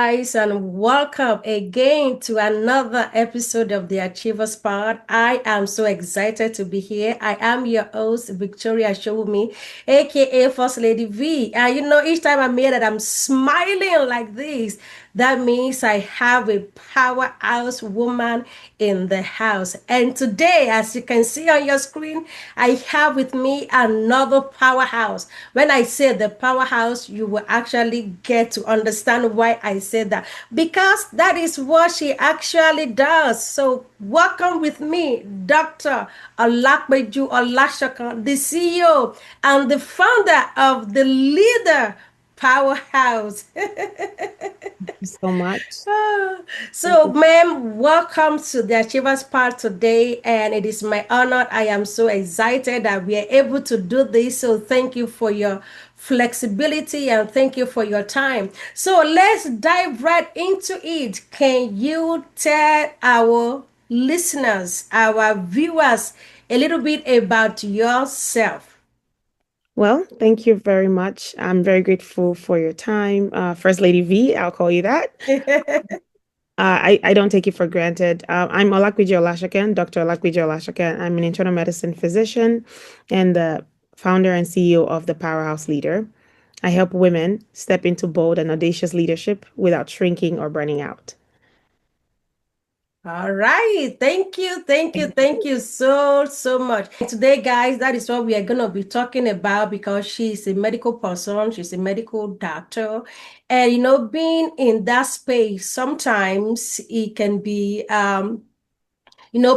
guys, and welcome again to another episode of the Achievers Pod. I am so excited to be here. I am your host, Victoria Showumi, aka First Lady V. And each time I'm here that I'm smiling like this, that means I have a powerhouse woman in the house. And today, as you can see on your screen, I have with me another powerhouse. When I say the powerhouse, you will actually get to understand why I said that. Because that is what she actually does. So welcome with me, Dr. Olapeju Olasokan, the CEO and the founder of the Leader Powerhouse. So much. So, ma'am, welcome to the Achievers Part today, and it is my honor. I am so excited that we are able to do this. So, thank you for your flexibility and thank you for your time. So, let's dive right into it. Can you tell our listeners, our viewers, a little bit about yourself? Well, thank you very much. I'm very grateful for your time. First Lady V, I'll call you that. I don't take it for granted. I'm Olapeju Olasokan, Dr. Olapeju Olasokan. I'm an internal medicine physician and the founder and CEO of the Powerhouse Leader. I help women step into bold and audacious leadership without shrinking or burning out. All right. Thank you so much. Today, guys, that is what we are going to be talking about because she's a medical person, she's a medical doctor. And, being in that space, sometimes it can be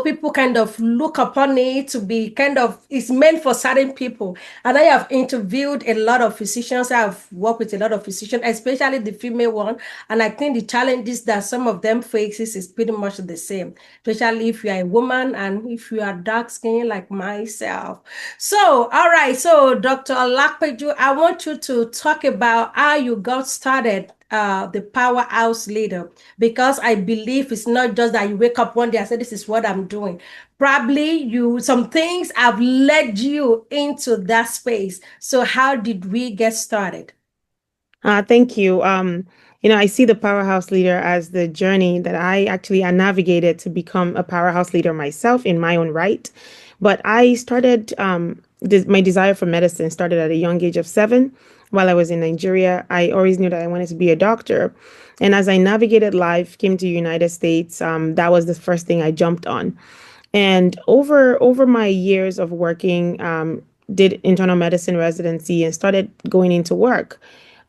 people kind of look upon it to be kind of it's meant for certain people. And I have interviewed a lot of physicians. I have worked with a lot of physicians, especially the female one. And I think the challenges that some of them faces is pretty much the same, especially if you are a woman and if you are dark skinned like myself. So, all right. So, Dr. Olakpeju, I want you to talk about how you got started the powerhouse leader, because I believe it's not just that you wake up one day and say, this is what I'm doing. Probably some things have led you into that space. So how did we get started? Thank you. I see the powerhouse leader as the journey that I navigated to become a powerhouse leader myself in my own right. But I started, my desire for medicine started at a young age of 7. While I was in Nigeria, I always knew that I wanted to be a doctor. And as I navigated life, came to the United States, that was the first thing I jumped on. And over my years of working, did internal medicine residency and started going into work.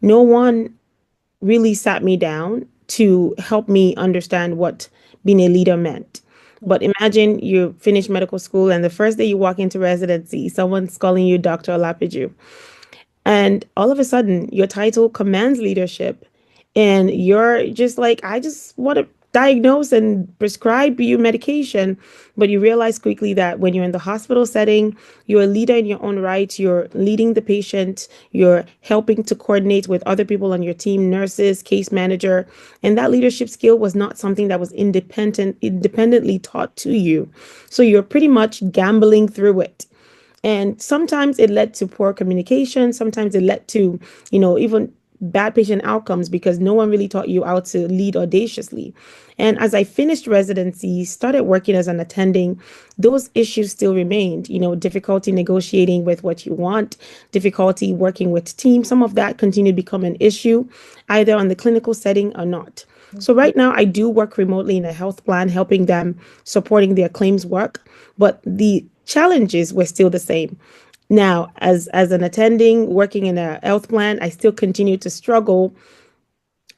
No one really sat me down to help me understand what being a leader meant. But imagine you finish medical school and the first day you walk into residency, someone's calling you Dr. Olapeju. And all of a sudden, your title commands leadership. And you're just like, I just want to diagnose and prescribe you medication. But you realize quickly that when you're in the hospital setting, you're a leader in your own right. You're leading the patient. You're helping to coordinate with other people on your team, nurses, case manager. And that leadership skill was not something that was independently taught to you. So you're pretty much gambling through it. And sometimes it led to poor communication. Sometimes it led to, even bad patient outcomes because no one really taught you how to lead audaciously. And as I finished residency, started working as an attending, those issues still remained, difficulty negotiating with what you want, difficulty working with teams. Some of that continued to become an issue, either on the clinical setting or not. So right now I do work remotely in a health plan, helping them supporting their claims work, but the challenges were still the same. Now, as an attending working in a health plan, I still continue to struggle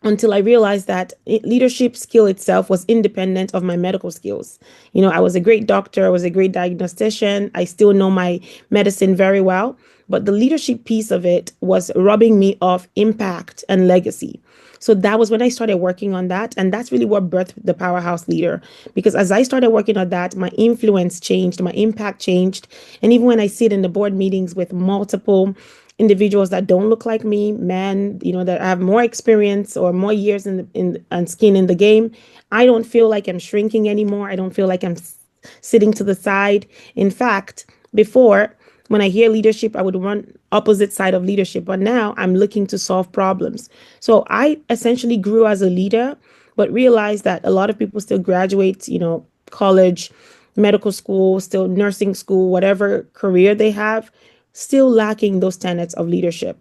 until I realized that leadership skill itself was independent of my medical skills. I was a great doctor, I was a great diagnostician, I still know my medicine very well, but the leadership piece of it was robbing me of impact and legacy. So that was when I started working on that. And that's really what birthed the powerhouse leader. Because as I started working on that, my influence changed, my impact changed. And even when I sit in the board meetings with multiple individuals that don't look like me, men, that have more experience or more years and skin in the game, I don't feel like I'm shrinking anymore. I don't feel like I'm sitting to the side. In fact, before when I hear leadership, I would run opposite side of leadership, but now I'm looking to solve problems. So I essentially grew as a leader, but realized that a lot of people still graduate, college, medical school, still nursing school, whatever career they have, still lacking those tenets of leadership.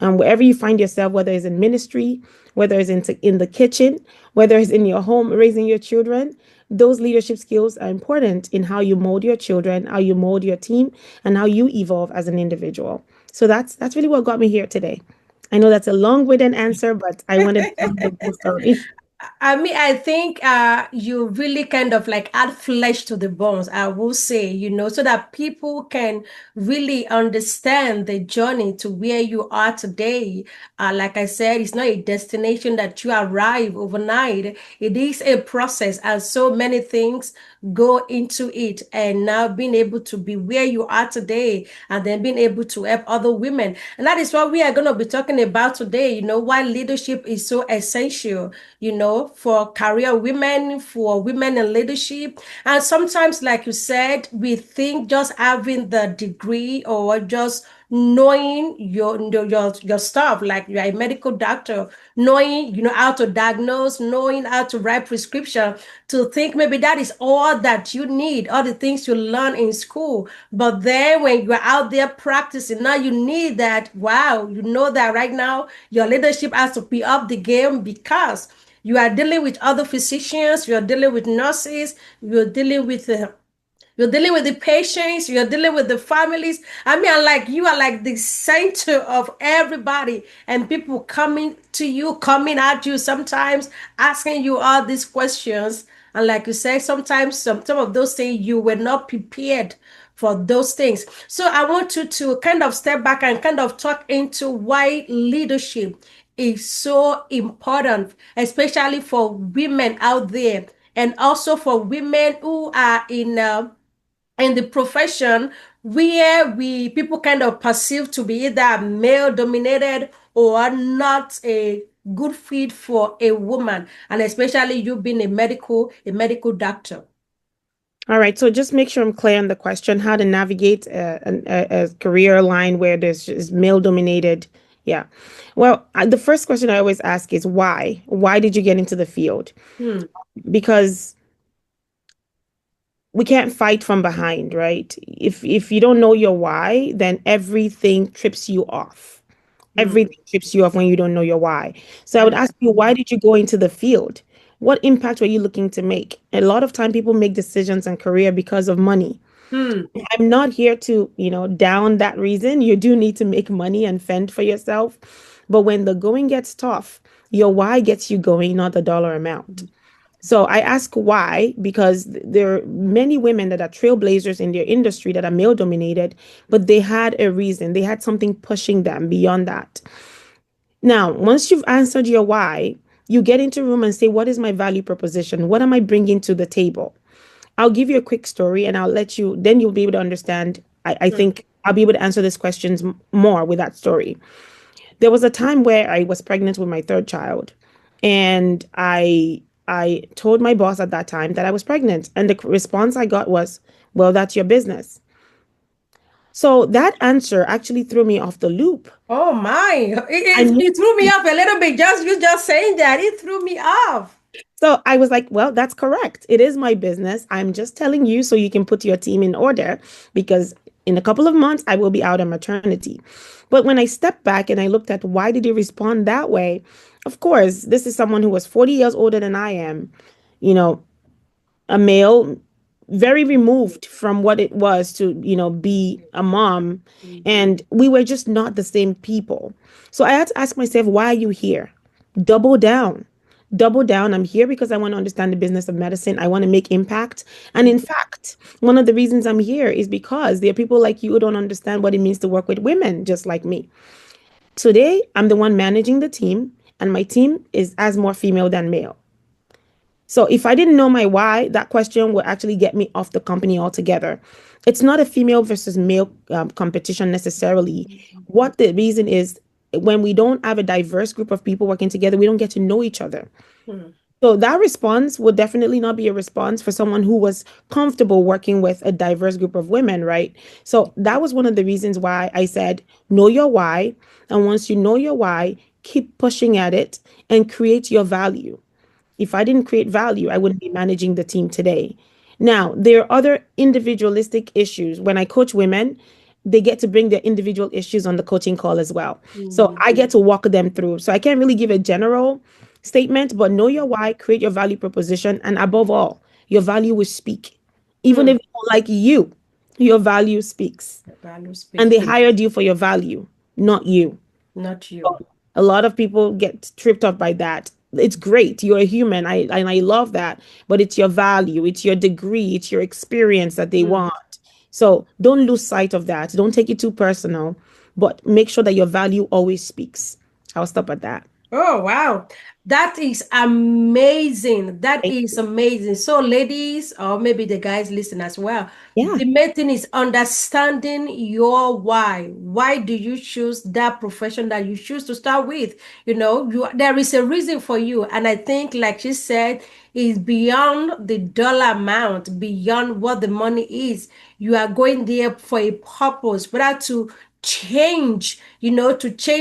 And wherever you find yourself, whether it's in ministry, whether it's in the kitchen, whether it's in your home raising your children, those leadership skills are important in how you mold your children, how you mold your team, and how you evolve as an individual. So that's really what got me here today. I know that's a long-winded answer, but I wanted to tell the whole story. I mean, I think you really kind of like add flesh to the bones, I will say, so that people can really understand the journey to where you are today. Like I said, it's not a destination that you arrive overnight. It is a process, and so many things go into it. And now being able to be where you are today, and then being able to help other women. And that is what we are going to be talking about today, why leadership is so essential, for career women, for women in leadership. And sometimes, like you said, we think just having the degree or just knowing your stuff, like you're a medical doctor, knowing how to diagnose, knowing how to write prescription, to think maybe that is all that you need, all the things you learn in school. But then when you're out there practicing, now you need that. Wow, you know that right now your leadership has to be up the game, because you are dealing with other physicians, you are dealing with nurses, you're dealing with the patients, you're dealing with the families. I mean, like you are like the center of everybody, and people coming to you, coming at you, sometimes asking you all these questions. And like you said, sometimes some of those things you were not prepared for those things. So I want you to kind of step back and kind of talk into why leadership is so important, especially for women out there, and also for women who are in the profession where we people kind of perceive to be either male dominated or not a good fit for a woman, and especially you being a medical doctor. All right, so just make sure I'm clear on the question, how to navigate a career line where there's is male dominated. Yeah. Well, the first question I always ask is why? Why did you get into the field? Hmm. Because we can't fight from behind, right? If you don't know your why, then everything trips you off. Hmm. Everything trips you off when you don't know your why. So I would And ask you, why did you go into the field? What impact were you looking to make? A lot of time people make decisions in career because of money. hmm. I'm not here to, down that reason. You do need to make money and fend for yourself. But when the going gets tough, your why gets you going, not the dollar amount. So I ask why, because there are many women that are trailblazers in their industry that are male dominated, but they had a reason. They had something pushing them beyond that. Now, once you've answered your why, you get into a room and say, what is my value proposition? What am I bringing to the table? I'll give you a quick story and I'll let you, then you'll be able to understand. I Hmm. think I'll be able to answer these questions more with that story. There was a time where I was pregnant with my third child, and I told my boss at that time that I was pregnant, and the response I got was, "Well, that's your business." So that answer actually threw me off the loop. Oh my, I knew. it threw me off a little bit, just you just saying that, it threw me off. So I was like, well, that's correct. It is my business. I'm just telling you so you can put your team in order, because in a couple of months I will be out on maternity. But when I stepped back and I looked at why did he respond that way? Of course, this is someone who was 40 years older than I am, you know, a male, very removed from what it was to, be a mom. Mhm. And we were just not the same people. So I had to ask myself, why are you here? Double down. Double down. I'm here because I want to understand the business of medicine. I want to make impact. And in fact, one of the reasons I'm here is because there are people like you who don't understand what it means to work with women just like me. Today, I'm the one managing the team, and my team is as more female than male. So if I didn't know my why, that question would actually get me off the company altogether. It's not a female versus male competition necessarily. What the reason is, when we don't have a diverse group of people working together, we don't get to know each other. Hmm. So that response would definitely not be a response for someone who was comfortable working with a diverse group of women, right? So that was one of the reasons why I said, know your why. And once you know your why, keep pushing at it and create your value. If I didn't create value, I wouldn't be managing the team today. Now, there are other individualistic issues. When I coach women, they get to bring their individual issues on the coaching call as well. So Mm. I get to walk them through. So I can't really give a general statement, but know your why, create your value proposition, and above all, your value will speak. Even Hmm. if they don't like you, your value speaks. The value And speak, they hired you for your value, not you. not you. A lot of people get tripped up by that. It's great. You're a human. I love that. But it's your value, it's your degree, it's your experience that they Hmm. want. So don't lose sight of that. Don't take it too personal, but make sure that your value always speaks. I'll stop at that. Oh, wow. That is amazing. That Thank is you. amazing. So, ladies, or maybe the guys listen as well. Yeah. The main thing is understanding your why. Why do you choose that profession that you choose to start with? There is a reason for you. And I think, like she said, is beyond the dollar amount, beyond what the money is. You are going there for a purpose, whether to change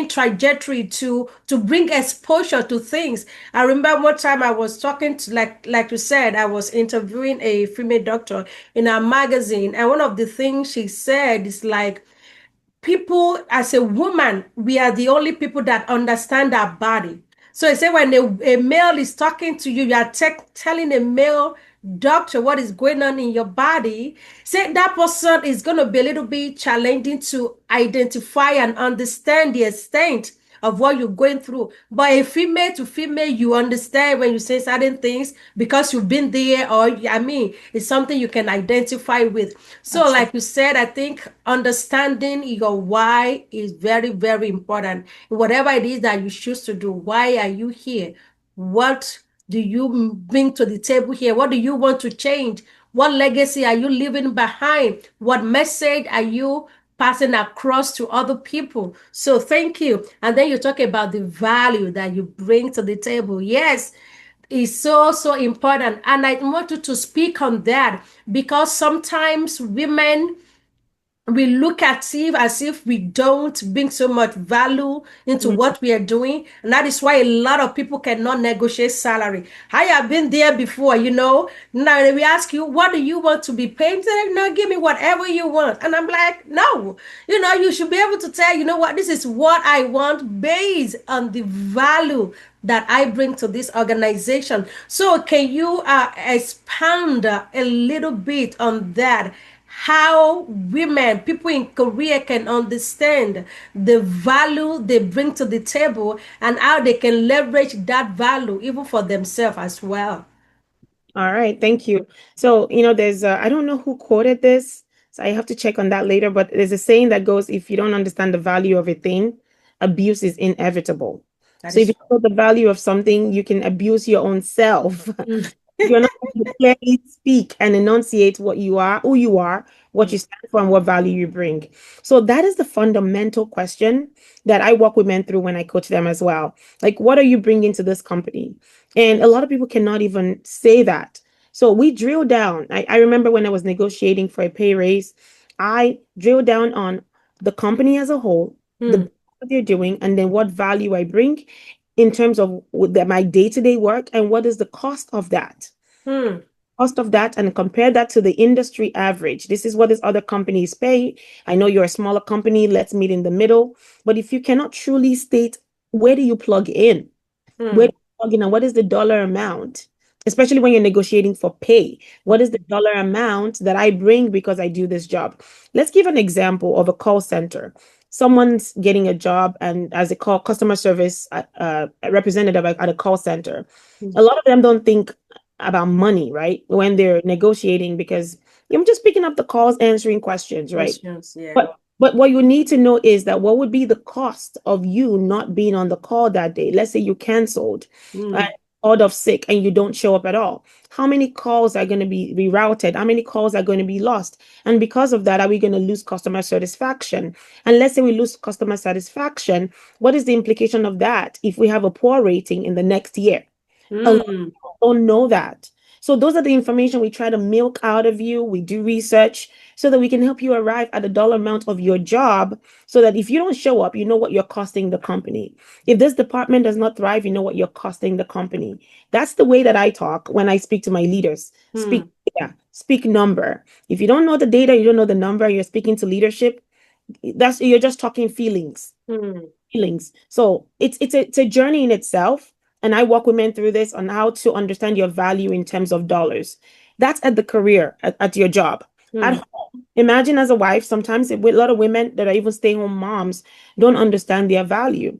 trajectory, to bring exposure to things. I remember one time I was talking to, like you said, I was interviewing a female doctor in a magazine, and one of the things she said is like, people, as a woman, we are the only people that understand our body. So I say, when a male is talking to you, you are telling a male doctor what is going on in your body. Say that person is going to be a little bit challenging to identify and understand the extent of what you're going through. But a female to female, you understand when you say certain things because you've been there, or I mean, it's something you can identify with. So, like Absolutely. you said, I think understanding your why is very, very important. Whatever it is that you choose to do, why are you here? What do you bring to the table here? What do you want to change? What legacy are you leaving behind? What message are you passing across to other people? So thank you. And then you talk about the value that you bring to the table. Yes, it's so, so important. And I want you to speak on that, because sometimes women, we look at it as if we don't bring so much value into Mhm. what we are doing. And that is why a lot of people cannot negotiate salary. I have been there before, Now we ask you, what do you want to be paid? Say, no, give me whatever you want. And I'm like, no, you should be able to tell, you know what, this is what I want based on the value that I bring to this organization. So can you expand a little bit on that? How women, people in Korea, can understand the value they bring to the table, and how they can leverage that value even for themselves as well. All right, thank you. So, there's I don't know who quoted this, so I have to check on that later, but there's a saying that goes, if you don't understand the value of a thing, abuse is inevitable. That So if is you don't know the value of something, you can abuse your own self. mm, You're not going to clearly speak and enunciate what you are, who you are, what you mm, stand for, and what value you bring. So that is the fundamental question that I walk with men through when I coach them as well. Like, what are you bringing to this company? And a lot of people cannot even say that. So we drill down. I remember when I was negotiating for a pay raise, I drill down on the company as a whole, the mm, what they're doing, and then what value I bring in terms of my day-to-day work, and what is the mm, cost of that, and compare that to the industry average. This is what these other companies pay. I know you're a smaller company. Let's meet in the middle. But if you cannot truly state, where do you plug in? Where do mm, you plug in, and what is the dollar amount? Especially when you're negotiating for pay. What is the dollar amount that I bring because I do this job? Let's give an example of a call center. Someone's getting a job and as a call customer service representative at a call center. mm. A lot of them don't think about money, right? When they're negotiating, because you're just picking up the calls, answering questions, right? Questions, yeah. But what you need to know is that what would be the cost of you not being on the call that day? Let's say you canceled, uh, Mm, out of sick, and you don't show up at all. How many calls are going to be rerouted? How many calls are going to be lost? And because of that, are we going to lose customer satisfaction? And let's say we lose customer satisfaction, what is the implication of that if we have a poor rating in the next year? A lot mm. don't know that. So those are the information we try to milk out of you. We do research so that we can help you arrive at the dollar amount of your job so that if you don't show up, you know what you're costing the company. If this department does not thrive, you know what you're costing the company. That's the way that I talk when I speak to my leaders. Speak Hmm. data, speak number. If you don't know the data, you don't know the number, you're speaking to leadership, that's you're just talking feelings. Hmm. Feelings. So it's a journey in itself. And I walk women through this on how to understand your value in terms of dollars. That's at the career, at your job. At Hmm. home, imagine as a wife, sometimes a lot of women that are even stay-home moms don't understand their value.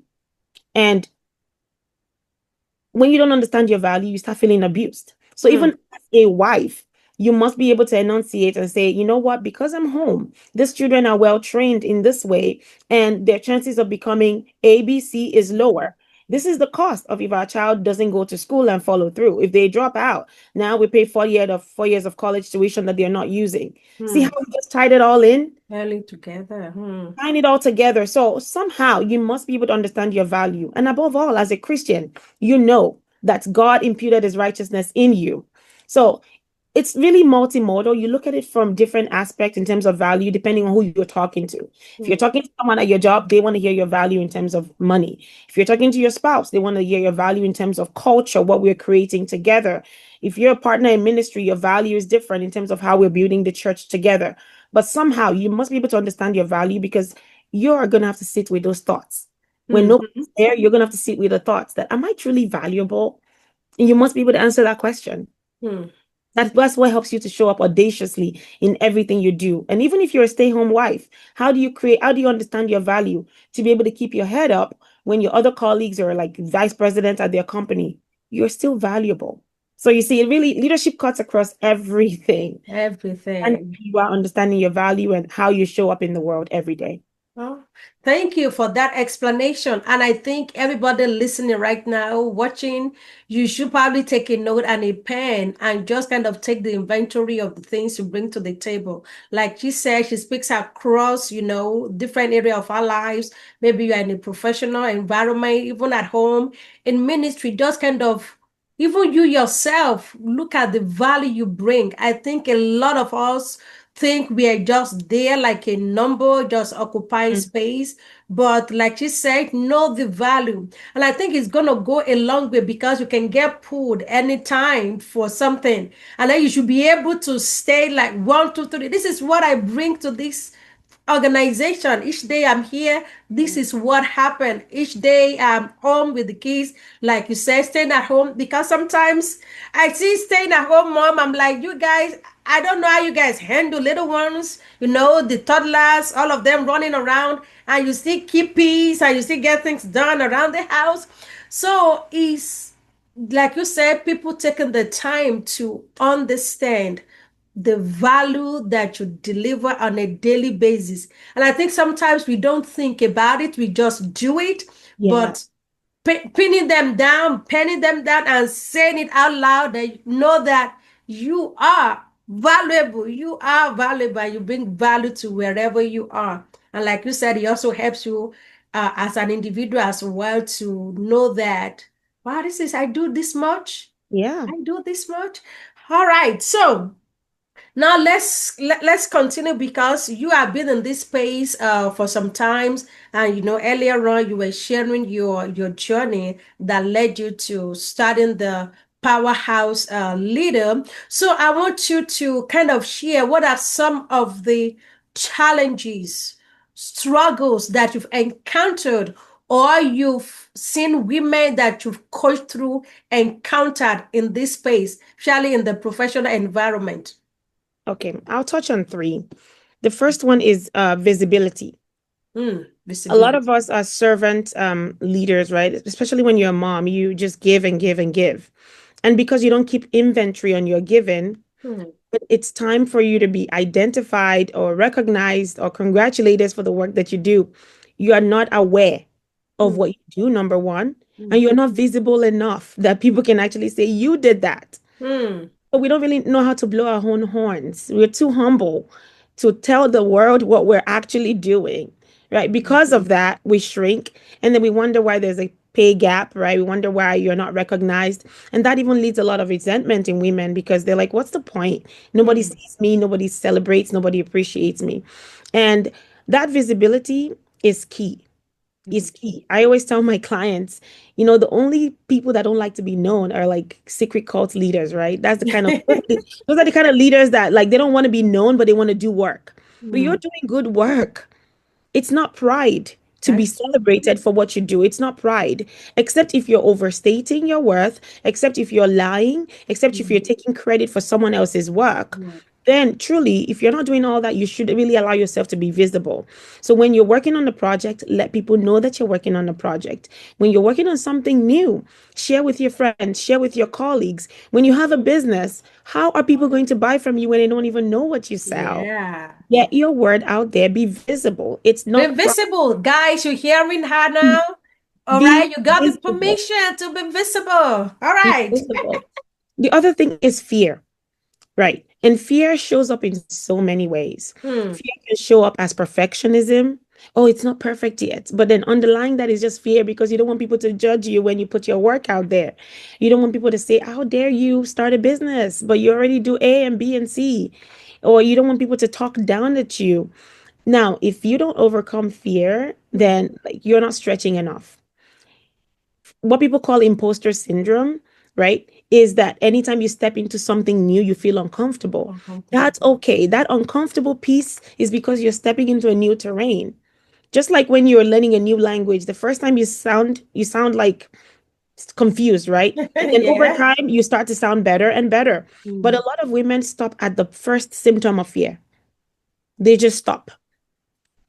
And when you don't understand your value, you start feeling abused. So Hmm. even as a wife, you must be able to enunciate and say, you know what, because I'm home, these children are well trained in this way, and their chances of becoming ABC is lower. This is the cost of if our child doesn't go to school and follow through. If they drop out, now we pay 4 years of college tuition that they're not using. See how Hmm. we just tied it all in? Early together. Hmm. Tying it all together. So somehow you must be able to understand your value. And above all, as a Christian, you know that God imputed his righteousness in you. So it's really multimodal. You look at it from different aspects in terms of value, depending on who you're talking to. If you're Hmm. talking to someone at your job, they want to hear your value in terms of money. If you're talking to your spouse, they want to hear your value in terms of culture, what we're creating together. If you're a partner in ministry, your value is different in terms of how we're building the church together. But somehow you must be able to understand your value because you're going to have to sit with those thoughts. When Hmm. nobody's there, you're going to have to sit with the thoughts that, am I truly valuable? And you must be able to answer that question. Hmm. That's what helps you to show up audaciously in everything you do. And even if you're a stay-home wife, how do you understand your value to be able to keep your head up when your other colleagues are like vice president at their company? You're still valuable. So you see, it really leadership cuts across everything. And Everything. you are understanding your value and how you show up in the world every day. Oh, thank you for that explanation. And I think everybody listening right now, watching, you should probably take a note and a pen and just kind of take the inventory of the things you bring to the table. Like she said, she speaks across, different area of our lives. Maybe you're in a professional environment, even at home, in ministry, just kind of even you yourself look at the value you bring. I think a lot of us think we are just there like a number, just occupying Mm. space. But like you said, know the value. And I think it's going to go a long way because you can get pulled anytime for something. And then you should be able to stay like 1, 2, 3. This is what I bring to this organization. Each day I'm here, this Yeah. is what happened. Each day I'm home with the kids, like you said, staying at home. Because sometimes I see staying at home mom, I'm like, you guys, I don't know how you guys handle little ones, the toddlers, all of them running around, and you still keep peace and you still get things done around the house. So it's like you said, people taking the time to understand the value that you deliver on a daily basis. And I think sometimes we don't think about it, we just do it, Yeah. but penning them down and saying it out loud that you know that you are valuable, you bring value to wherever you are. And like you said, it also helps you as an individual as well to know that, wow, I do this much. Yeah. I do this much. All right. So now let's continue because you have been in this space for some times, and earlier on you were sharing your journey that led you to starting the Powerhouse Leader. So I want you to kind of share what are some of the challenges, struggles that you've encountered, or you've seen women that you've coached through encountered in this space, especially in the professional environment. Okay. I'll touch on three. The first one is visibility. A lot of Visibility. us are servant leaders, right? Especially when you're a mom, you just give and give and give. And because you don't keep inventory on your giving, Hmm. it's time for you to be identified or recognized or congratulated for the work that you do. You are not aware of Hmm. what you do, number one, Hmm. and you're not visible enough that people can actually say, you did that. Hmm. But we don't really know how to blow our own horns. We're too humble to tell the world what we're actually doing, right? Because of that, we shrink and then we wonder why there's a pay gap, right? We wonder why you're not recognized. And that even leads a lot of resentment in women because they're like, what's the point? Nobody Mm, sees me, nobody celebrates, nobody appreciates me. And that visibility is key. mm. Is key. I always tell my clients, the only people that don't like to be known are like secret cult leaders, right? That's the kind of those are the kind of leaders that like they don't want to be known, but they want to do work. But you're Mm, doing good work. It's not pride to be that's true. celebrated for what you do. It's not pride, except if you're overstating your worth, except if you're lying, except if you're Mm, taking credit for someone else's work. mm, Then, truly, if you're not doing all that, you should really allow yourself to be visible. So, when you're working on the project, let people know that you're working on the project. When you're working on something new, share with your friends, share with your colleagues. When you have a business, how are people going to buy from you when they don't even know what you sell? yeah. Get your word out there, be visible. It's Be not pride. visible. Guys, you hearing her now? All right, Be you got the visible. permission to be visible. All Be right. visible. The other thing is fear, right? And fear shows up in so many ways. Mm, Fear can show up as perfectionism. Oh, it's not perfect yet. But then underlying that is just fear because you don't want people to judge you when you put your work out there. You don't want people to say, how dare you start a business, but you already do A and B and C. Or you don't want people to talk down at you. Now, if you don't overcome fear, mm, then like you're not stretching enough. What people call imposter syndrome, right? Is that anytime you step into something new, you feel uncomfortable. uncomfortable. That's okay. That uncomfortable piece is because you're stepping into a new terrain. Just like when you're learning a new language, the first time you sound like confused, right? And then over Yeah. time, you start to sound better and better. But Mm, a lot of women stop at the first symptom of fear. They just stop.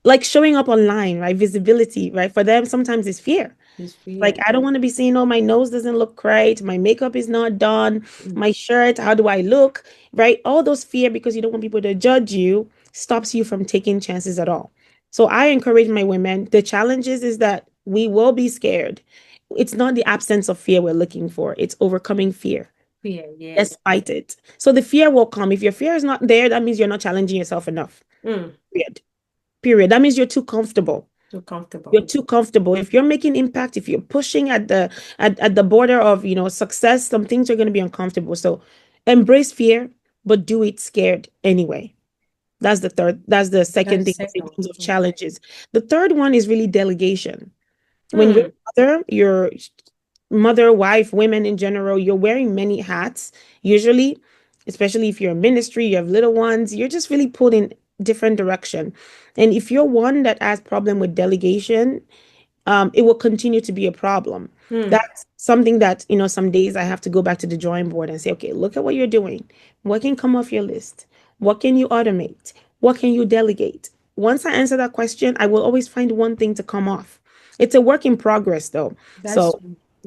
Like showing up online, right? Visibility, right? For them, sometimes it's fear. it's Like, fear. I don't want to be seen. Oh, my nose doesn't look right. My makeup is not done. Mm, My shirt, how do I look? Right? All those fear because you don't want people to judge you stops you from taking chances at all. So I encourage my women. The challenges is that we will be scared. It's not the absence of fear we're looking for, it's overcoming fear fear, yes. despite it. So the fear will come. If your fear is not there, that means you're not challenging yourself enough. Mm, Period. Period. That means you're too comfortable. too comfortable. You're too comfortable. If you're making impact, if you're pushing at the border of success, some things are going to be uncomfortable. So embrace fear, but do it scared anyway. That's the second That's thing in second. terms of Mm, challenges. The third one is really delegation. When you're mm, a mother, you're mother, wife, women in general, you're wearing many hats, usually, especially if you're in ministry, you have little ones, you're just really pulled in different direction. And if you're one that has problem with delegation, it will continue to be a problem. mm. That's something that, some days I have to go back to the drawing board and say, okay, look at what you're doing. What can come off your list? What can you automate? What can you delegate? Once I answer that question, I will always find one thing to come off. It's a work in progress, though. That's So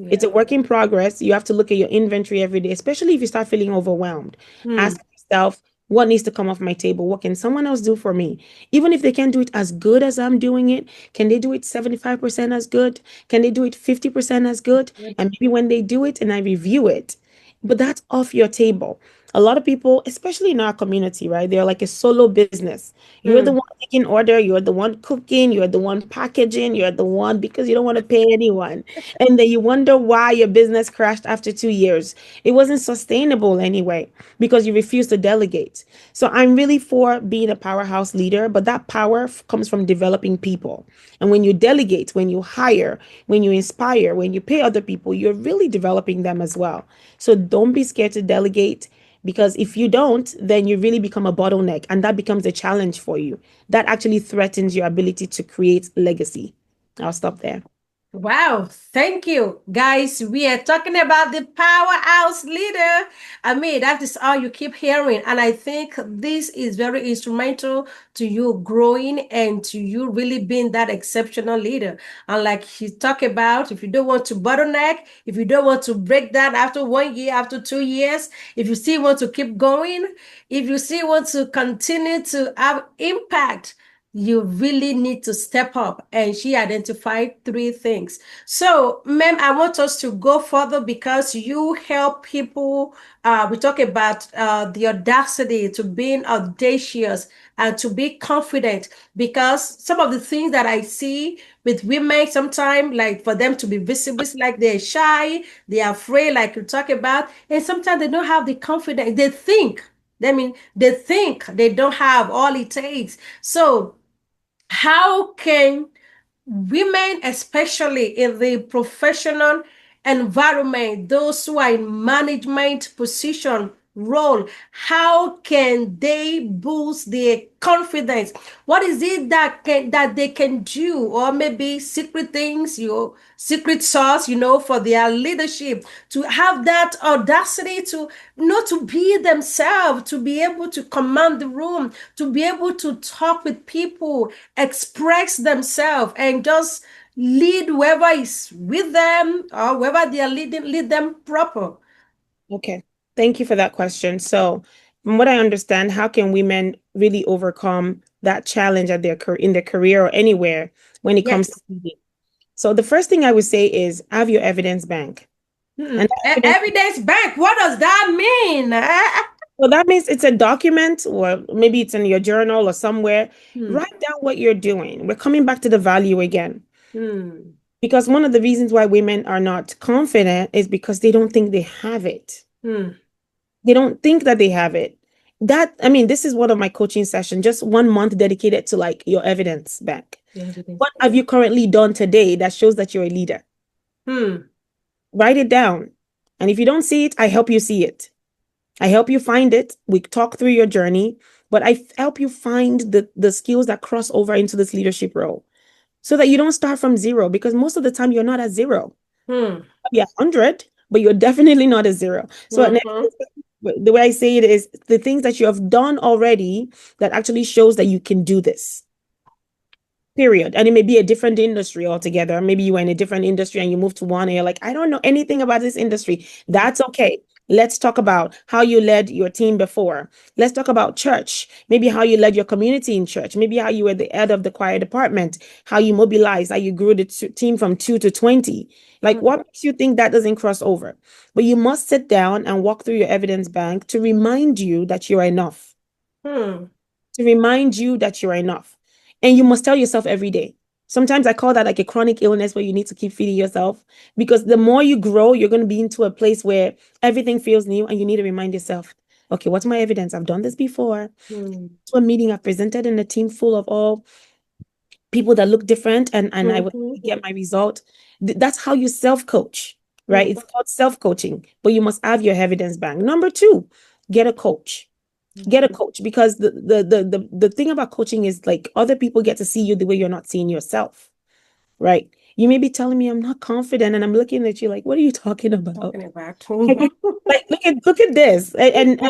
it's yeah. a work in progress. You have to look at your inventory every day, especially if you start feeling overwhelmed. Mm, Ask yourself, what needs to come off my table? What can someone else do for me? Even if they can't do it as good as I'm doing it, can they do it 75% as good? Can they do it 50% as good? good. And maybe when they do it and I review it, but that's off your table. A lot of people, especially in our community, right? They're like a solo business. You're the Mm, one taking order, you're the one cooking, you're the one packaging, you're the one because you don't want to pay anyone. And then you wonder why your business crashed after 2 years. It wasn't sustainable anyway because you refused to delegate. So I'm really for being a powerhouse leader, but that power comes from developing people. And when you delegate, when you hire, when you inspire, when you pay other people, you're really developing them as well. So don't be scared to delegate because if you don't, then you really become a bottleneck and that becomes a challenge for you. That actually threatens your ability to create legacy. I'll stop there. wow, thank you. Guys, we are talking about the powerhouse leader. I mean, that is all you keep hearing. And I think this is very instrumental to you growing and to you really being that exceptional leader. And like he talked about, if you don't want to bottleneck, if you don't want to break down after 1 year, after 2 years, if you still want to keep going, if you still want to continue to have impact, you really need to step up. And she identified three things. So, ma'am, I want us to go further because you help people. We talk about the audacity to being audacious and to be confident, because some of the things that I see with women sometimes, like for them to be visible, it's like they're shy, they're afraid, like you talk about, and sometimes they don't have the confidence. They think they don't have all it takes. So how can women, especially in the professional environment, those who are in management position role, how can they boost their confidence? What is it that they can do, or maybe secret things, your secret sauce, for their leadership, to have that audacity to not to be themselves, to be able to command the room, to be able to talk with people, express themselves, and just lead whoever is with them, or whoever they are leading, lead them proper. Okay. Thank you for that question. So, from what I understand, how can women really overcome that challenge at in their career or anywhere when it comes to Yes. leading? So, the first thing I would say is have your evidence bank. And that evidence, Evidence bank, what does that mean? well, that means it's a document, or maybe it's in your journal or somewhere. Hmm. Write down what you're doing. We're coming back to the value again. Hmm. Because one of the reasons why women are not confident is because they don't think they have it. Hmm. They don't think that they have it. I mean, this is one of my coaching sessions, just 1 month dedicated to like your evidence bank. The evidence What bank. have you currently done today that shows that you're a leader? Hmm. Write it down. And if you don't see it, I help you see it. I help you find it. We talk through your journey, but I help you find the skills that cross over into this leadership role so that you don't start from zero, because most of the time you're not at zero. Hmm. Yeah, 100, but you're definitely not a zero. So Mm-hmm. the way I say it is the things that you have done already that actually shows that you can do this. Period. And it may be a different industry altogether. Maybe you were in a different industry and you moved to one and you're like, I don't know anything about this industry. That's okay. Let's talk about how you led your team before. Let's talk about church. Maybe how you led your community in church. Maybe how you were the head of the choir department, how you mobilized, how you grew the team from 2 to 20. Like, Hmm. what makes you think that doesn't cross over? But you must sit down and walk through your evidence bank to remind you that you're enough, Hmm. to remind you that you're enough. And you must tell yourself every day. Sometimes I call that like a chronic illness where you need to keep feeding yourself, because the more you grow, you're going to be into a place where everything feels new and you need to remind yourself, okay, what's my evidence? I've done this before. Hmm. To a meeting, I've presented in a team full of all people that look different, and I would Mm-hmm. get my result. That's how you self-coach, right? Hmm. It's called self-coaching, but you must have your evidence bank. Number two, get a coach. Get a coach, because the thing about coaching is like other people get to see you the way you're not seeing yourself, right? You may be telling me I'm not confident, and I'm looking at you like, what are you talking about? Talking about. Like, look at this. And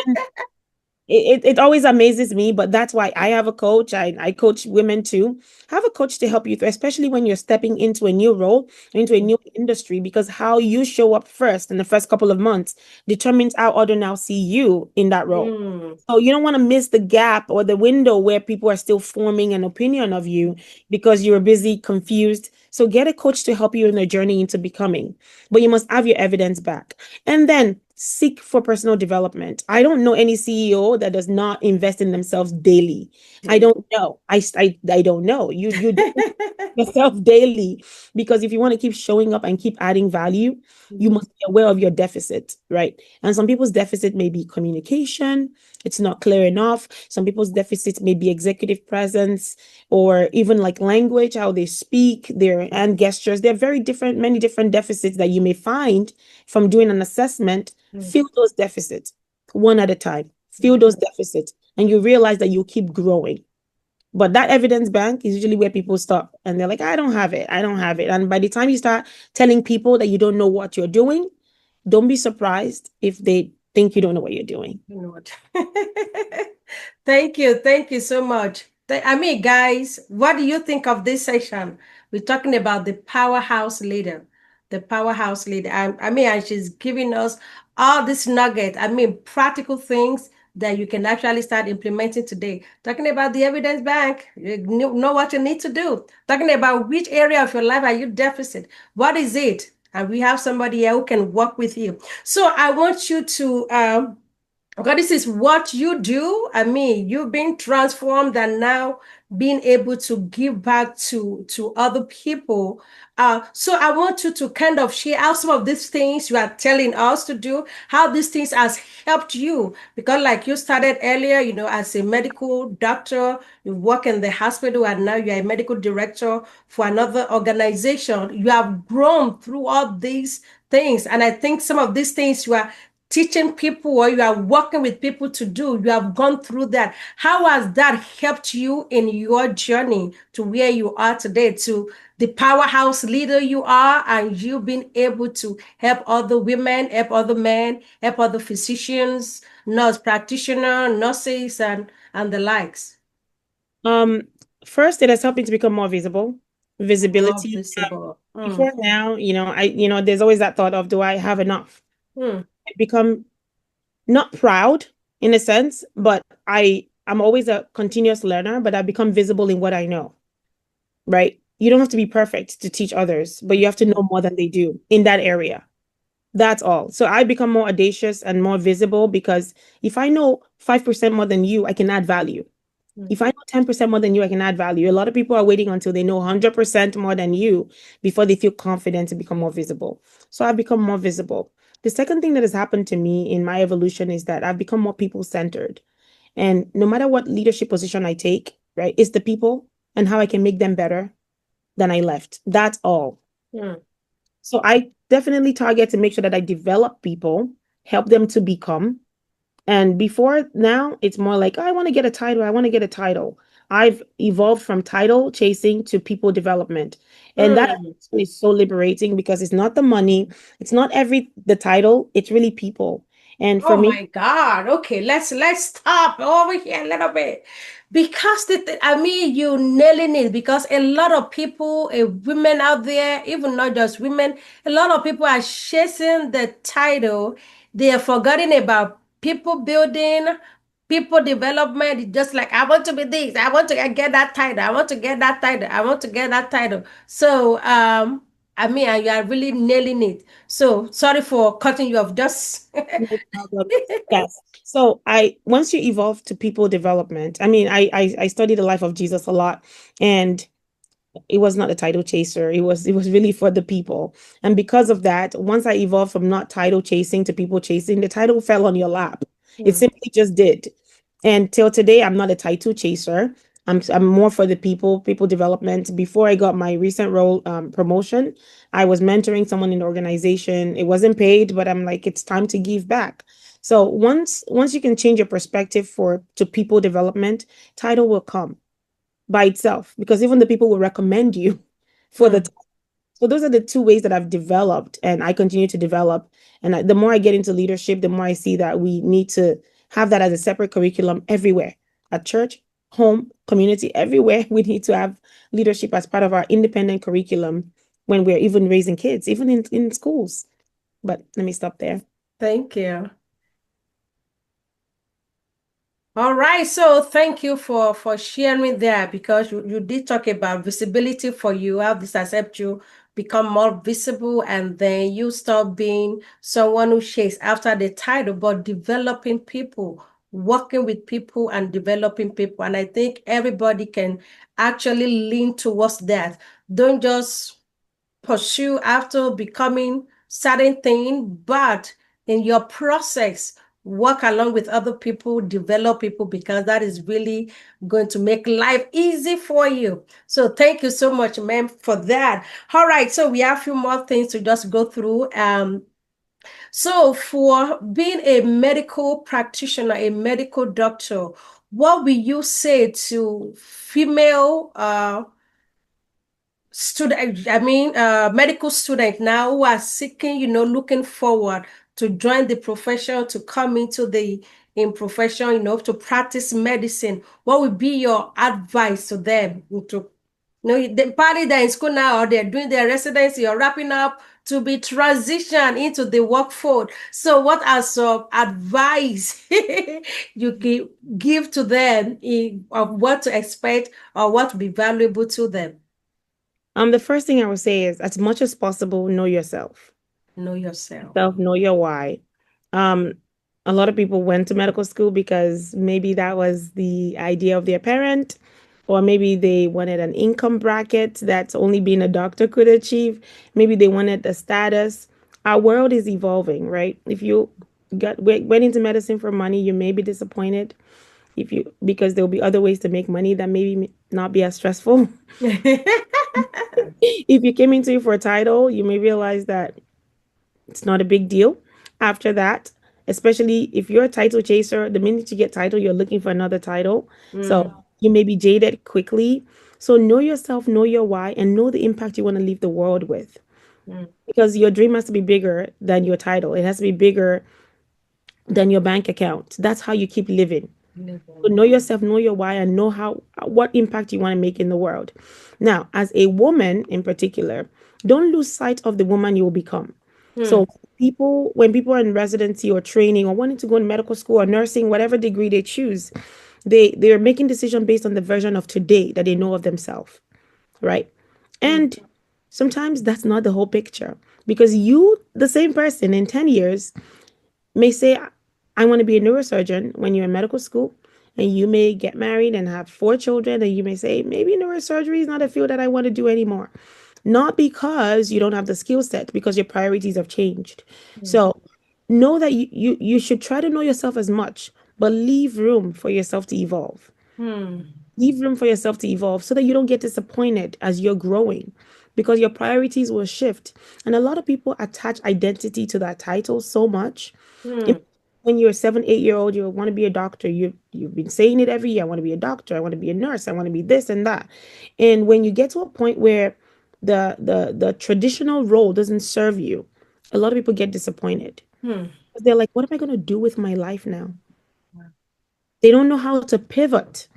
it always amazes me, but that's why I have a coach. I coach women too. Have a coach to help you through, especially when you're stepping into a new role, into a new industry, because how you show up first in the first couple of months determines how others now see you in that role. Hmm. So you don't want to miss the gap or the window where people are still forming an opinion of you because you're busy, confused. So get a coach to help you in the journey into becoming, but you must have your evidence back. And then seek for personal development. I don't know any CEO that does not invest in themselves daily. I Daily. don't know. I don't know. You do yourself daily, because if you want to keep showing up and keep adding value, you Mhm. must be aware of your deficit, right? And some people's deficit may be communication, it's not clear enough. Some people's deficit may be executive presence, or even like language, how they speak, their hand gestures. They're very different, many different deficits that you may find from doing an assessment. Hmm. Fill those deficits one at a time. Fill those deficits, and you realize that you keep growing. But that evidence bank is usually where people stop and they're like, I don't have it. I don't have it. And by the time you start telling people that you don't know what you're doing, don't be surprised if they think you don't know what you're doing. You know what? Thank you. Thank you so much. I mean, guys, what do you think of this session? We're talking about the powerhouse leader, the powerhouse leader. I mean, and she's giving us all this nugget, I mean, practical things that you can actually start implementing today. Talking about the evidence bank, you know what you need to do. Talking about which area of your life are you deficit? What is it? And we have somebody here who can work with you. So I want you to because this is what you do. I mean, you've been transformed and now being able to give back to other people. So I want you to kind of share how some of these things you are telling us to do, how these things has helped you. Because like you started earlier, as a medical doctor, you work in the hospital and now you're a medical director for another organization. You have grown through all these things. And I think some of these things you are teaching people or you are working with people to do, you have gone through that. How has that helped you in your journey to where you are today, to the powerhouse leader you are, and you being able to help other women, help other men, help other physicians, nurse practitioner, nurses, and the likes? Um, First, it has helped me to become more visible. More Visibility. visible. Before now, there's always that thought of, do I have enough? Mm, I become not proud in a sense, but I'm always a continuous learner, but I become visible in what I know, right? You don't have to be perfect to teach others, but you have to know more than they do in that area. That's all. So I become more audacious and more visible because if I know 5% more than you, I can add value. mm, If I know 10% more than you, I can add value. A lot of people are waiting until they know 100% more than you before they feel confident to become more visible. So I've become more visible. The second thing that has happened to me in my evolution is that I've become more people-centered. And no matter what leadership position I take, right, it's the people and how I can make them better than I left. That's all. mm. So I definitely target to make sure that I develop people, help them to become. And before now, it's more like, oh, I want to get a title. I want to get a title. I've evolved from title chasing to people development. And that Mm. is so liberating because it's not the money, it's not the title, it's really people. And for Oh me, my God. Okay, let's stop over here a little bit. Because I mean you nailing it because a lot of people, women out there, even not just women, a lot of people are chasing the title. They are forgetting about people building, people development. Just like I want to be this, I want to get that title, I want to get that title, I want to get that title. So I mean, you are really nailing it. So sorry for cutting you off. Just no problem. Yes. So I once you evolve to people development, I mean, I studied the life of Jesus a lot, and it was not a title chaser. It was really for the people. And because of that, once I evolved from not title chasing to people chasing, the title fell on your lap. It Hmm. simply just did. And till today, I'm not a title chaser. I'm more for the people development. Before I got my recent role promotion, I was mentoring someone in the organization. It wasn't paid, but I'm like, it's time to give back. So once you can change your perspective for to people development, title will come by itself because even the people will recommend you for the Hmm. time. So those are the two ways that I've developed and I continue to develop. And the more I get into leadership, the more I see that we need to have that as a separate curriculum everywhere at church, home, community, everywhere. We need to have leadership as part of our independent curriculum when we're even raising kids, even in schools. But let me stop there. Thank you. All right, so thank you for sharing there because you did talk about visibility for you, how this has helped you become more visible, and then you stop being someone who chases after the title, but developing people, working with people and developing people. And I think everybody can actually lean towards that. Don't just pursue after becoming certain thing, but in your process, work along with other people, develop people, because that is really going to make life easy for you. So thank you so much, ma'am, for that. All right, so we have a few more things to just go through. So for being a medical practitioner, a medical doctor, what will you say to female student, I mean, medical student now who are seeking, looking forward to join the profession, to come into the in profession, to practice medicine? What would be your advice to them? The party they're in school now, or they're doing their residency or wrapping up, to be transitioned into the workforce. So what are some advice you can give to them of what to expect or what to be valuable to them? The first thing I would say is, as much as possible, know yourself. Know yourself. Know your why. Um, a lot of people went to medical school because maybe that was the idea of their parent, or maybe they wanted an income bracket that's only being a doctor could achieve. Maybe they wanted a status. Our world is evolving, right? If you went into medicine for money, you may be disappointed if you because there'll be other ways to make money that maybe not be as stressful. If you came into it for a title, you may realize that it's not a big deal after that, especially if you're a title chaser. The minute you get title, you're looking for another title. So Mm, you may be jaded quickly. So know yourself, know your why, and know the impact you want to leave the world with. mm, Because your dream has to be bigger than your title. It has to be bigger than your bank account. That's how you keep living. So living. know yourself, know your why, and know how what impact you want to make in the world. Now, as a woman in particular, don't lose sight of the woman you will become. Mm, So when people are in residency or training or wanting to go in medical school or nursing, whatever degree they choose, they're making decisions based on the version of today that they know of themselves, right? mm, And sometimes that's not the whole picture because you, the same person in 10 years, may say, I want to be a neurosurgeon when you're in medical school, and you may get married and have 4 children, and you may say, maybe neurosurgery is not a field that I want to do anymore. Not because you don't have the skill set, because your priorities have changed. mm, So know that you should try to know yourself as much, but leave room for yourself to evolve. mm, Leave room for yourself to evolve so that you don't get disappointed as you're growing because your priorities will shift. And a lot of people attach identity to that title so much. If- mm, When you're a 7, 8 year old, you want to be a doctor. You've been saying it every year. I want to be a doctor. I want to be a nurse. I want to be this and that. And when you get to a point where the traditional role doesn't serve you, a lot of people get disappointed. mm. They're like, what am I going to do with my life now? They don't know how to pivot.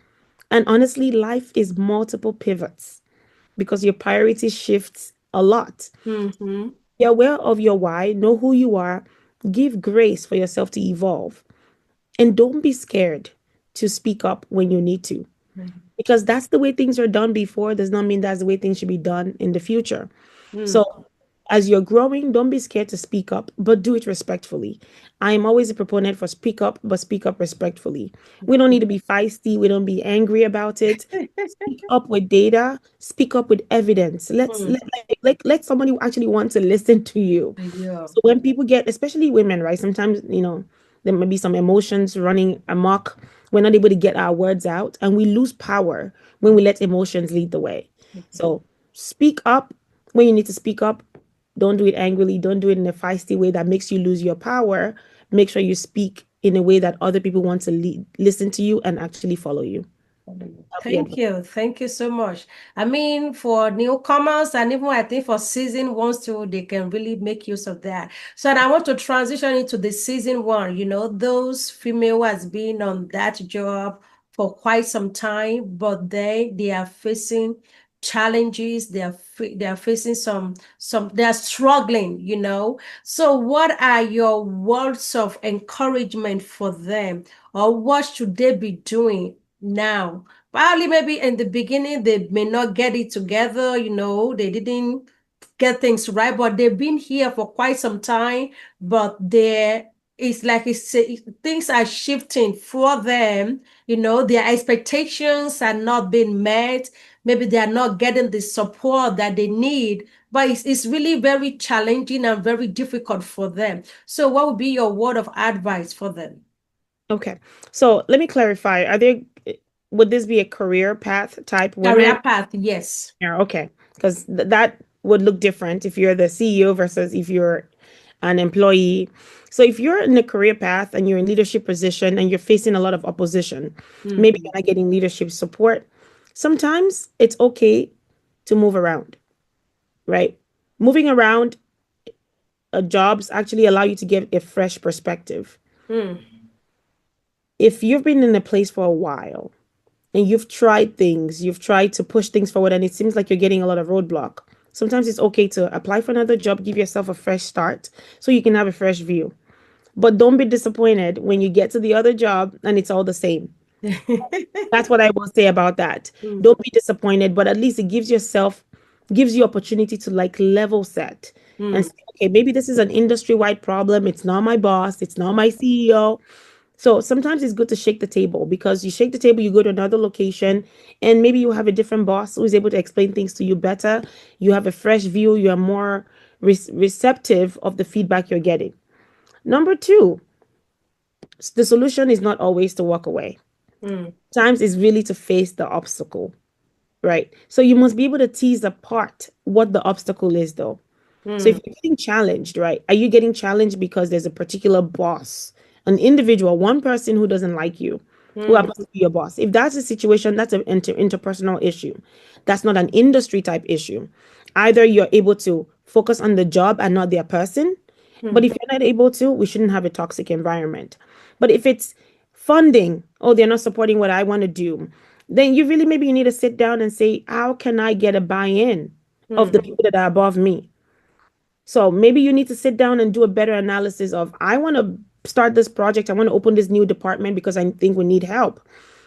And honestly, life is multiple pivots because your priority shifts a lot. Mhm, Be aware of your why, know who you are, give grace for yourself to evolve, and don't be scared to speak up when you need to. mm, Because that's the way things are done before, does not mean that's the way things should be done in the future. mm, So as you're growing, don't be scared to speak up, but do it respectfully. I am always a proponent for speak up, but speak up respectfully. We don't need to be feisty. We don't be angry about it. Speak up with data. Speak up with evidence. mm. Let somebody who actually want to listen to you. Yeah. So when people get, especially women, right? Sometimes there may be some emotions running amok. We're not able to get our words out, and we lose power when we let emotions lead the way. So speak up when you need to speak up. Don't do it angrily. Don't do it in a feisty way that makes you lose your power. Make sure you speak in a way that other people want to listen to you and actually follow you. That'll be Thank advice. you. Thank you so much. I mean, for newcomers and even I think for season ones too, they can really make use of that. So and I want to transition into the season one, those female who has been on that job for quite some time, but they are facing challenges. They are facing some they are struggling. So what are your words of encouragement for them, or what should they be doing now? Probably maybe in the beginning they may not get it together, they didn't get things right, but they've been here for quite some time, but it's like things are shifting for them, their expectations are not being met. Maybe they are not getting the support that they need, but it's really very challenging and very difficult for them. So what would be your word of advice for them? Okay. So let me clarify. Would this be a career path type women? Career path, yes. Yeah, okay. Because that would look different if you're the CEO versus if you're an employee. So if you're in a career path and you're in leadership position and you're facing a lot of opposition, maybe Mhm. you're not getting leadership support, sometimes it's okay to move around, right? Moving around jobs actually allow you to get a fresh perspective. Mm, If you've been in a place for a while and you've tried things, you've tried to push things forward, and it seems like you're getting a lot of roadblock. Sometimes it's okay to apply for another job, give yourself a fresh start so you can have a fresh view. But don't be disappointed when you get to the other job and it's all the same. That's what I will say about that. Mm, Don't be disappointed, but at least it gives you opportunity to like level set and mm, say, okay, maybe this is an industry-wide problem. It's not my boss, it's not my CEO. So sometimes it's good to shake the table because you shake the table, you go to another location, and maybe you have a different boss who is able to explain things to you better. You have a fresh view, you are more receptive of the feedback you're getting. Number two, the solution is not always to walk away. mm, Times is really to face the obstacle, right? So you must be able to tease apart what the obstacle is, though. So if mm, you're getting challenged, right? Are you getting challenged because there's a particular boss, an individual, one person who doesn't like you, who mm, happens to be your boss? If that's a situation, that's an interpersonal issue. That's not an industry type issue. Either you're able to focus on the job and not their person, but mm, if you're not able to, we shouldn't have a toxic environment. But if it's funding, oh, they're not supporting what I want to do, then you really maybe you need to sit down and say, how can I get a buy-in of the mm, people that are above me? So maybe you need to sit down and do a better analysis of I want to start this project. I want to open this new department because I think we need help.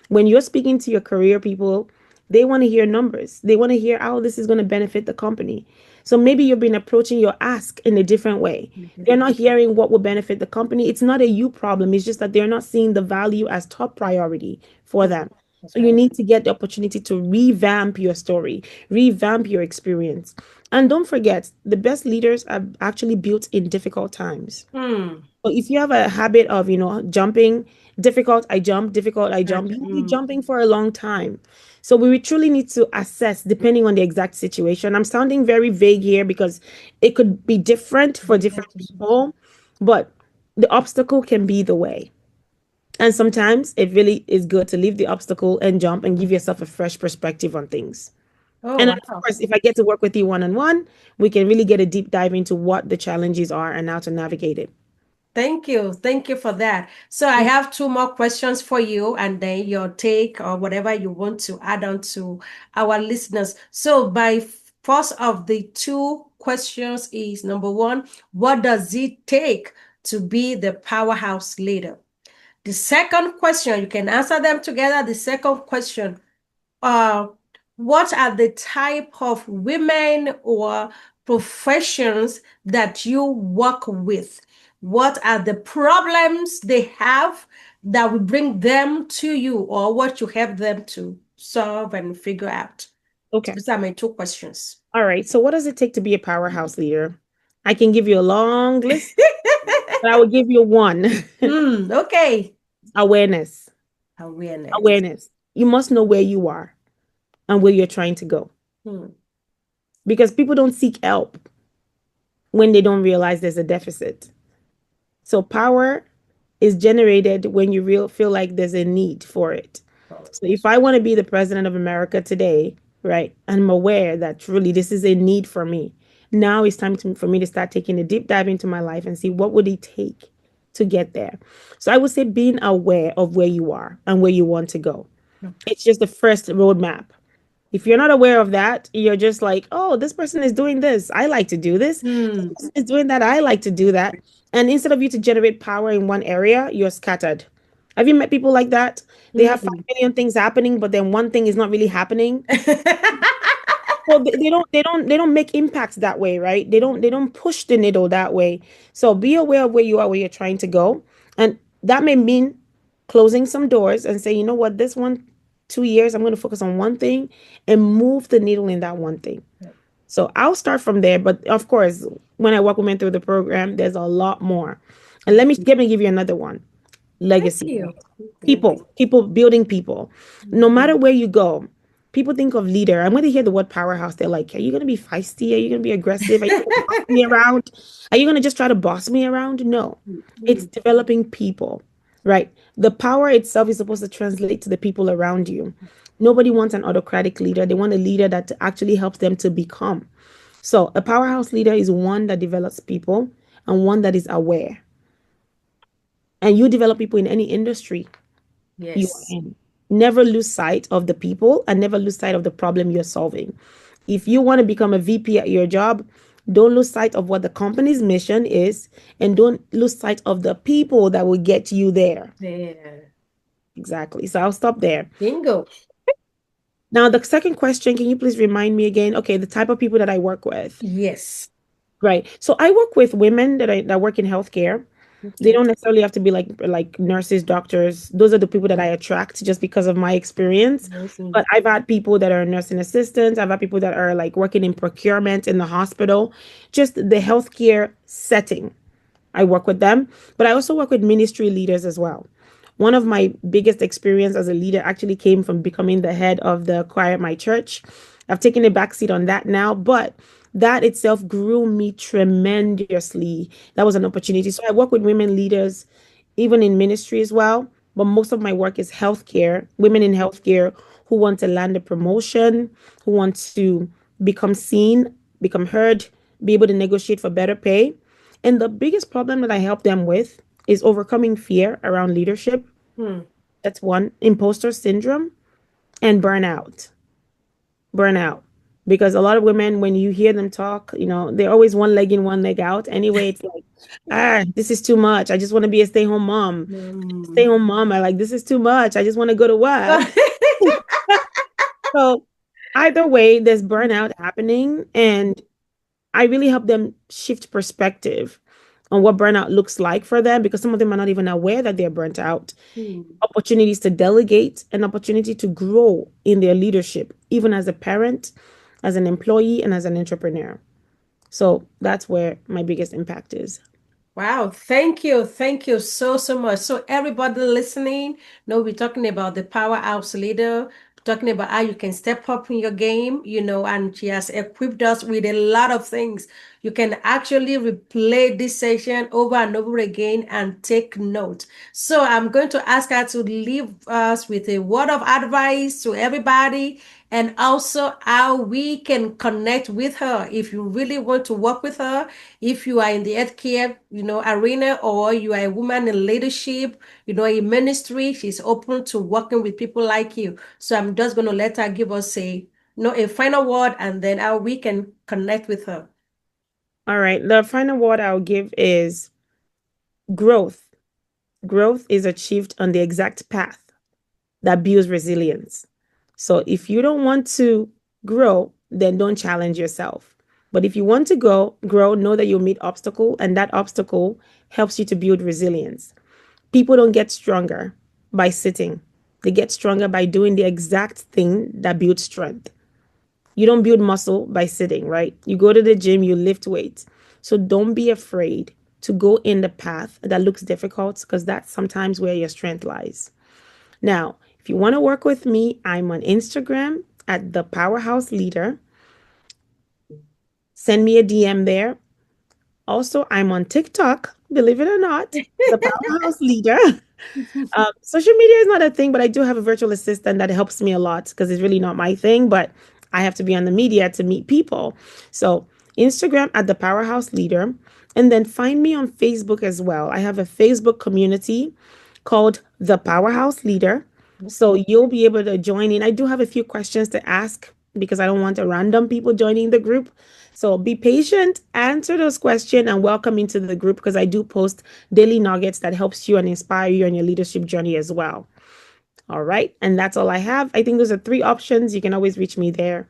When you're speaking to your career people, they want to hear numbers. They want to hear how this is going to benefit the company. So maybe you've been approaching your ask in a different way. They're not hearing what will benefit the company. It's not a you problem. It's just that they're not seeing the value as top priority for mm. them. So you Okay. need to get the opportunity to revamp your story, revamp your experience. And don't forget, the best leaders are actually built in difficult times. Mm, So if you have a habit of, jumping, difficult, I jump, you'll be mm, jumping for a long time. So we truly need to assess depending on the exact situation. I'm sounding very vague here because it could be different for different people, but the obstacle can be the way. And sometimes it really is good to leave the obstacle and jump and give yourself a fresh perspective on things. oh, And then, of wow. course, if I get to work with you one on one, we can really get a deep dive into what the challenges are and how to navigate it. Thank you. Thank you for that. So I have two more questions for you, and then your take or whatever you want to add on to our listeners. So by first of the two questions is number one, what does it take to be the powerhouse leader? The second question, you can answer them together. The second question, uh, what are the type of women or professions that you work with? What are the problems they have that will bring them to you, or what you help them to solve and figure out? So Okay. these are my two questions. All right. So, what does it take to be a powerhouse leader? I can give you a long list, but I will give you one. Okay. Awareness. Awareness. Awareness. You must know where you are and where you're trying to go Hmm. because people don't seek help when they don't realize there's a deficit. So, power is generated when you feel like there's a need for it. So if I want to be the president of America today, right, I'm aware that truly this is a need for me. Now it's time for me to start taking a deep dive into my life and see what would it take to get there. So I would say being aware of where you are and where you want to go. It's just the first roadmap. If you're not aware of that, you're just like, oh, this person is doing this. I like to do this. This Hmm. person is doing that. I like to do that. And instead of you to generate power in one area, you're scattered. Have you met people like that? They have 5 million things happening, but then one thing is not really happening. Well, they don't make impacts that way, right? They don't push the needle that way. So be aware of where you are, where you're trying to go. And that may mean closing some doors and say, you know what, this one, 2 years, I'm going to focus on one thing and move the needle in that one thing. So I'll start from there. But of course, when I walk women through the program, there's a lot more. And let me give you another one. Thank Legacy. you. Thank People building people. No you. matter where you go, people think of leader. And when they hear the word powerhouse, they're like, are you going to be feisty? Are you going to be aggressive? Are you going to boss me around? Are you going to just try to boss me around? No, it's developing people, right? The power itself is supposed to translate to the people around you. Nobody wants an autocratic leader. They want a leader that actually helps them to become. So a powerhouse leader is one that develops people and one that is aware. And you develop people in any industry you are Yes. in. Never lose sight of the people and never lose sight of the problem you're solving. If you want to become a VP at your job, don't lose sight of what the company's mission is, and don't lose sight of the people that will get you there. Yeah. Exactly. So I'll stop there. Bingo. Now, the second question, can you please remind me again? Okay, the type of people that I work with. Yes. Right. So I work with women that work in healthcare. They Okay. don't necessarily have to be like nurses, doctors. Those are the people that I attract just because of my experience. Amazing. But I've had people that are nursing assistants. I've had people that are like working in procurement in the hospital, just the healthcare setting. I work with them, but I also work with ministry leaders as well. One of my biggest experience as a leader actually came from becoming the head of the choir at my church. I've taken a back seat on that now, but that itself grew me tremendously. That was an opportunity. So I work with women leaders, even in ministry as well. But most of my work is healthcare, women in healthcare who want to land a promotion, who want to become seen, become heard, be able to negotiate for better pay. And the biggest problem that I help them with is overcoming fear around leadership. Hmm. That's one, imposter syndrome and burnout. Burnout. Because a lot of women, when you hear them talk, they're always one leg in, one leg out. Anyway, it's like, this is too much. I just want to be a stay-home mom. Hmm. Stay-home mom. I like, this is too much. I just want to go to work. So either way, there's burnout happening. And I really help them shift perspective on what burnout looks like for them because some of them are not even aware that they're burnt out. Hmm. Opportunities to delegate, an opportunity to grow in their leadership, even as a parent, as an employee, and as an entrepreneur. So that's where my biggest impact is. Wow, thank you. Thank you so, so much. So everybody listening, we're talking about the powerhouse leader, talking about how you can step up in your game, and she has equipped us with a lot of things. You can actually replay this session over and over again and take note. So I'm going to ask her to leave us with a word of advice to everybody and also how we can connect with her if you really want to work with her, if you are in the healthcare arena, or you are a woman in leadership, in ministry. She's open to working with people like you. So I'm just going to let her give us a final word, and then how we can connect with her. All right. The final word I'll give is growth. Growth is achieved on the exact path that builds resilience. So if you don't want to grow, then don't challenge yourself. But if you want to grow, know that you'll meet obstacle, and that obstacle helps you to build resilience. People don't get stronger by sitting. They get stronger by doing the exact thing that builds strength. You don't build muscle by sitting, right? You go to the gym, you lift weights. So don't be afraid to go in the path that looks difficult because that's sometimes where your strength lies. Now, if you want to work with me, I'm on Instagram at the Powerhouse Leader. Send me a DM there. Also, I'm on TikTok, believe it or not, the Powerhouse Leader. Social media is not a thing, but I do have a virtual assistant that helps me a lot because it's really not my thing, but I have to be on the media to meet people. So, Instagram at the Powerhouse Leader, and then find me on Facebook as well. I have a Facebook community called the Powerhouse Leader. So, you'll be able to join in. I do have a few questions to ask because I don't want a random people joining the group. So be patient, answer those questions, and welcome into the group because I do post daily nuggets that helps you and inspire you on your leadership journey as well. All right. And that's all I have. I think those are three options. You can always reach me there.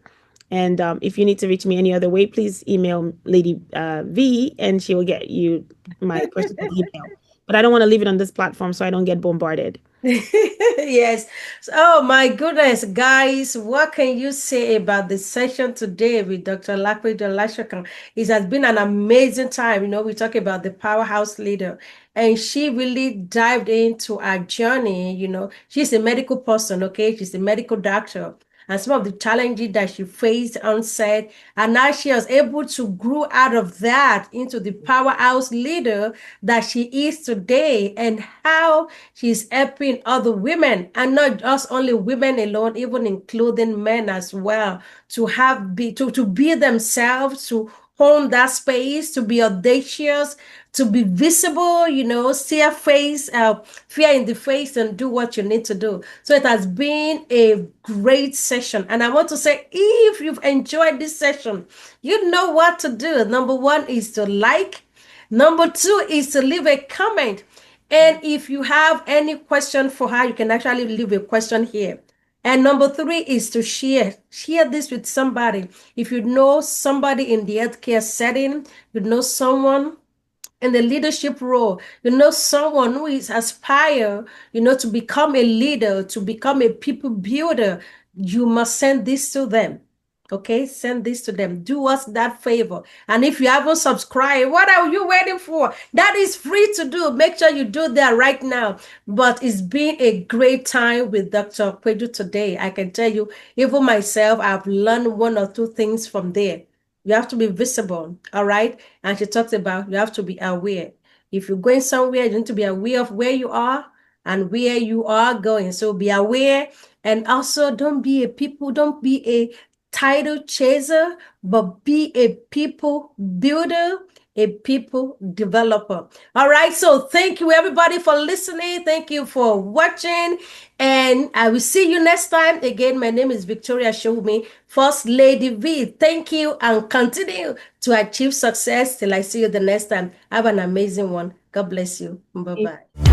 And if you need to reach me any other way, please email Lady V and she will get you my personal email. But I don't want to leave it on this platform so I don't get bombarded. Yes. Oh my goodness, guys, what can you say about the session today with Dr. Olapeju Olasokan? It has been an amazing time. We talk about the powerhouse leader, and she really dived into our journey. She's a medical person, okay? She's a medical doctor. And some of the challenges that she faced on set, and now she was able to grow out of that into the powerhouse leader that she is today, and how she's helping other women, and not just only women alone, even including men as well, to be themselves, to hone that space, to be audacious, to be visible, see a face, fear in the face, and do what you need to do. So it has been a great session. And I want to say, if you've enjoyed this session, you know what to do. Number one is to like. Number two is to leave a comment. And if you have any question for her, you can actually leave a question here. And number three is to share. Share this with somebody. If you know somebody in the healthcare setting, you know someone in the leadership role, someone who is aspire, to become a leader, to become a people builder, you must send this to them. Okay, send this to them. Do us that favor. And if you haven't subscribed, what are you waiting for? That is free to do. Make sure you do that right now. But it's been a great time with Dr. Peju today. I can tell you, even myself, I've learned one or two things from there. You have to be visible, all right? And she talks about you have to be aware. If you're going somewhere, you need to be aware of where you are and where you are going. So be aware, and also don't be a title chaser, but be a people builder, a people developer. All right. So thank you everybody for listening. Thank you for watching. And I will see you next time. Again, my name is Victoria Shoumi, First Lady V. Thank you and continue to achieve success till I see you the next time. Have an amazing one. God bless you. Bye-bye.